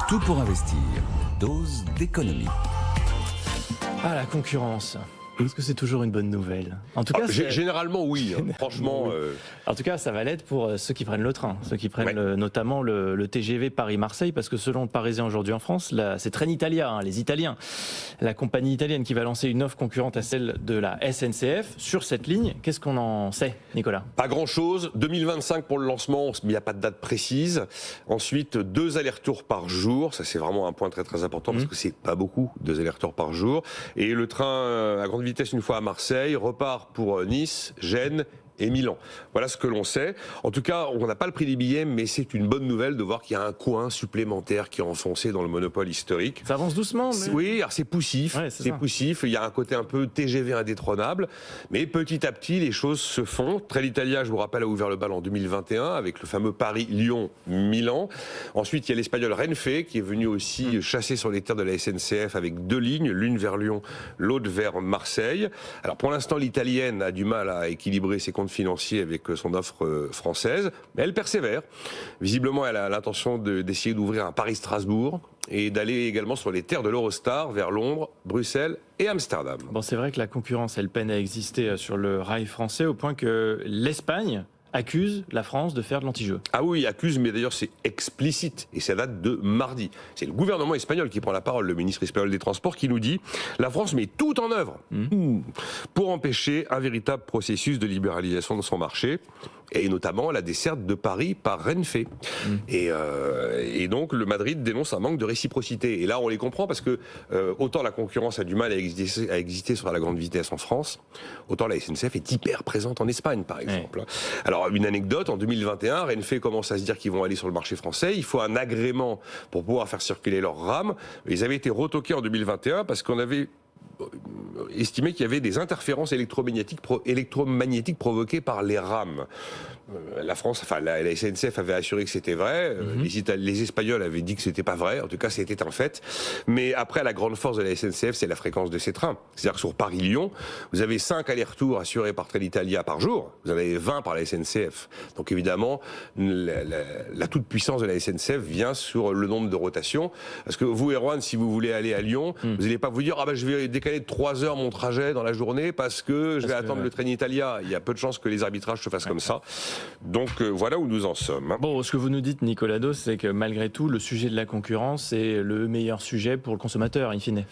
Tout pour investir. Dose d'économie. Ah, la concurrence. Est-ce que c'est toujours une bonne nouvelle? En tout cas, généralement oui. Franchement. En tout cas, ça va l'être pour ceux qui prennent le train, ceux qui prennent notamment le TGV Paris-Marseille, parce que selon le Parisien aujourd'hui en France, c'est Trenitalia, les Italiens, la compagnie italienne qui va lancer une offre concurrente à celle de la SNCF sur cette ligne. Qu'est-ce qu'on en sait, Nicolas? Pas grand-chose. 2025 pour le lancement, il n'y a pas de date précise. Ensuite, 2 allers-retours par jour. Ça, c'est vraiment un point très très important parce que c'est pas beaucoup, 2 allers-retours par jour. Et le train à grande vitesse une fois à Marseille repart pour Nice, Gênes et Milan. Voilà ce que l'on sait. En tout cas, on n'a pas le prix des billets, mais c'est une bonne nouvelle de voir qu'il y a un coin supplémentaire qui est enfoncé dans le monopole historique. Ça avance doucement, mais... Oui, alors c'est poussif. Ouais, c'est poussif. Il y a un côté un peu TGV indétrônable. Mais petit à petit, les choses se font. Trenitalia, je vous rappelle, a ouvert le bal en 2021 avec le fameux Paris-Lyon-Milan. Ensuite, il y a l'espagnol Renfe qui est venu aussi chasser sur les terres de la SNCF avec 2 lignes, l'une vers Lyon, l'autre vers Marseille. Alors pour l'instant, l'italienne a du mal à équilibrer ses comptes financiers avec son offre française, mais elle persévère. Visiblement, elle a l'intention d'essayer d'ouvrir un Paris-Strasbourg et d'aller également sur les terres de l'Eurostar vers Londres, Bruxelles et Amsterdam. Bon, c'est vrai que la concurrence, elle peine à exister sur le rail français au point que l'Espagne accuse la France de faire de l'anti-jeu. Ah oui, accuse, mais d'ailleurs c'est explicite, et ça date de mardi. C'est le gouvernement espagnol qui prend la parole, le ministre espagnol des Transports, qui nous dit « La France met tout en œuvre pour empêcher un véritable processus de libéralisation de son marché, et notamment la desserte de Paris par Renfe. Et donc le Madrid dénonce un manque de réciprocité. Et là on les comprend parce que autant la concurrence a du mal à exister sur la grande vitesse en France, autant la SNCF est hyper présente en Espagne par exemple. Alors une anecdote, en 2021, Renfe commence à se dire qu'ils vont aller sur le marché français, il faut un agrément pour pouvoir faire circuler leurs rames. Ils avaient été retoqués en 2021 parce qu'on avait estimé qu'il y avait des interférences électromagnétiques provoquées par les rames. La France, enfin la SNCF avait assuré que c'était vrai, les Espagnols avaient dit que c'était pas vrai, en tout cas c'était un fait. Mais après, la grande force de la SNCF, c'est la fréquence de ses trains. C'est-à-dire que sur Paris-Lyon, vous avez 5 allers-retours assurés par Trenitalia par jour, vous en avez 20 par la SNCF. Donc évidemment, la toute-puissance de la SNCF vient sur le nombre de rotations. Parce que vous, Erwan, si vous voulez aller à Lyon, vous n'allez pas vous dire « Ah ben je vais décaler de 3 heures mon trajet dans la journée parce que je vais attendre le Trenitalia ». Il y a peu de chances que les arbitrages se fassent comme ça. Donc voilà où nous en sommes. Bon, ce que vous nous dites, Nicolas Dos, c'est que malgré tout, le sujet de la concurrence est le meilleur sujet pour le consommateur, in fine.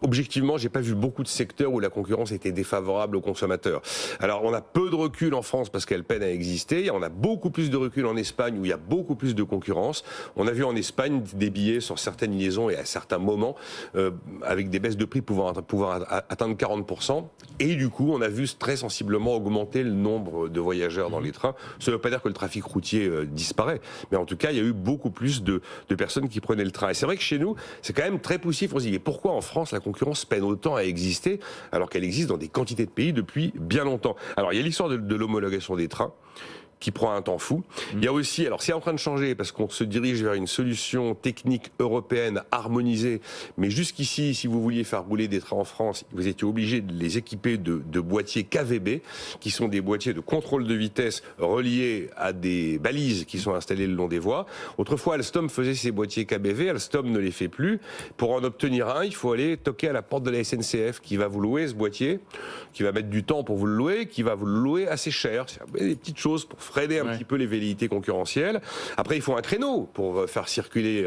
Objectivement, j'ai pas vu beaucoup de secteurs où la concurrence était défavorable aux consommateurs. Alors, on a peu de recul en France parce qu'elle peine à exister. On a beaucoup plus de recul en Espagne où il y a beaucoup plus de concurrence. On a vu en Espagne des billets sur certaines liaisons et à certains moments avec des baisses de prix pouvant atteindre 40%. Et du coup, on a vu très sensiblement augmenter le nombre de voyageurs dans les trains. Ça ne veut pas dire que le trafic routier disparaît, mais en tout cas, il y a eu beaucoup plus de personnes qui prenaient le train. Et c'est vrai que chez nous, c'est quand même très poussif. On se dit, mais pourquoi en France, la concurrence peine autant à exister, alors qu'elle existe dans des quantités de pays depuis bien longtemps? Alors, il y a l'histoire de l'homologation des trains, qui prend un temps fou. Il y a aussi, alors c'est en train de changer parce qu'on se dirige vers une solution technique européenne harmonisée, mais jusqu'ici, si vous vouliez faire rouler des trains en France, vous étiez obligé de les équiper de boîtiers KVB, qui sont des boîtiers de contrôle de vitesse reliés à des balises qui sont installées le long des voies. Autrefois, Alstom faisait ces boîtiers KBV, Alstom ne les fait plus. Pour en obtenir un, il faut aller toquer à la porte de la SNCF qui va vous louer ce boîtier, qui va mettre du temps pour vous le louer, qui va vous le louer assez cher. C'est des petites choses pour freiner un petit peu les velléités concurrentielles. Après, il faut un créneau pour faire circuler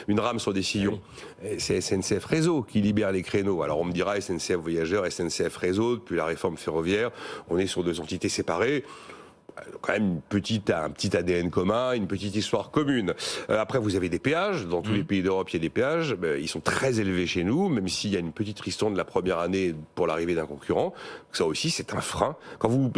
une rame sur des sillons. Et c'est SNCF Réseau qui libère les créneaux. Alors on me dira SNCF Voyageurs, SNCF Réseau, depuis la réforme ferroviaire, on est sur 2 entités séparées. Quand même un petit ADN commun, une petite histoire commune. Après, vous avez des péages. Dans tous les pays d'Europe, il y a des péages. Ils sont très élevés chez nous, même s'il y a une petite ristourne de la première année pour l'arrivée d'un concurrent. Ça aussi, c'est un frein. Quand vous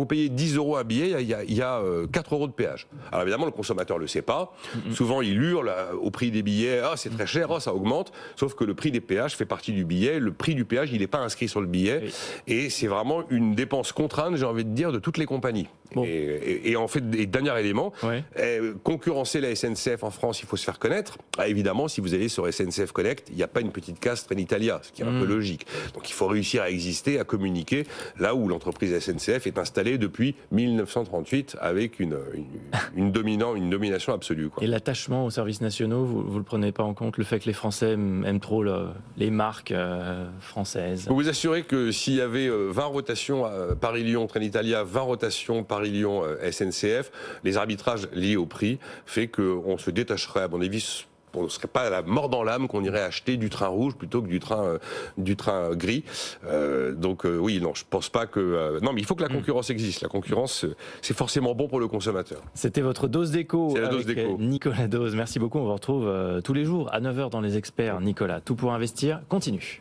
payez 10 € un billet, il y a 4 € de péage. Alors évidemment, le consommateur le sait pas. Souvent, il hurle au prix des billets. Ah, c'est très cher, ça augmente. Sauf que le prix des péages fait partie du billet. Le prix du péage, il n'est pas inscrit sur le billet. Et c'est vraiment une dépense contrainte, j'ai envie de dire, de toutes les compagnies. Bon. Et en fait, et dernier élément, concurrencer la SNCF en France, il faut se faire connaître. Évidemment, si vous allez sur SNCF Connect, il n'y a pas une petite case Trenitalia, ce qui est un peu logique. Donc il faut réussir à exister, à communiquer, là où l'entreprise SNCF est installée depuis 1938 avec une domination absolue, quoi. Et l'attachement aux services nationaux, vous ne le prenez pas en compte, le fait que les Français aiment trop les marques françaises? Je peux vous assurer que s'il y avait 20 rotations Paris-Lyon, Trenitalia, 20 rotations Paris-Lyon, SNCF, les arbitrages liés au prix fait qu'on se détacherait, à mon avis, on ne serait pas à la mort dans l'âme qu'on irait acheter du train rouge plutôt que du train gris. Oui, non, je pense pas que... non, mais il faut que la concurrence existe. La concurrence, c'est forcément bon pour le consommateur. C'était votre dose d'écho avec Nicolas Dose. Merci beaucoup. On vous retrouve tous les jours à 9h dans Les Experts. Nicolas, tout pour investir continue.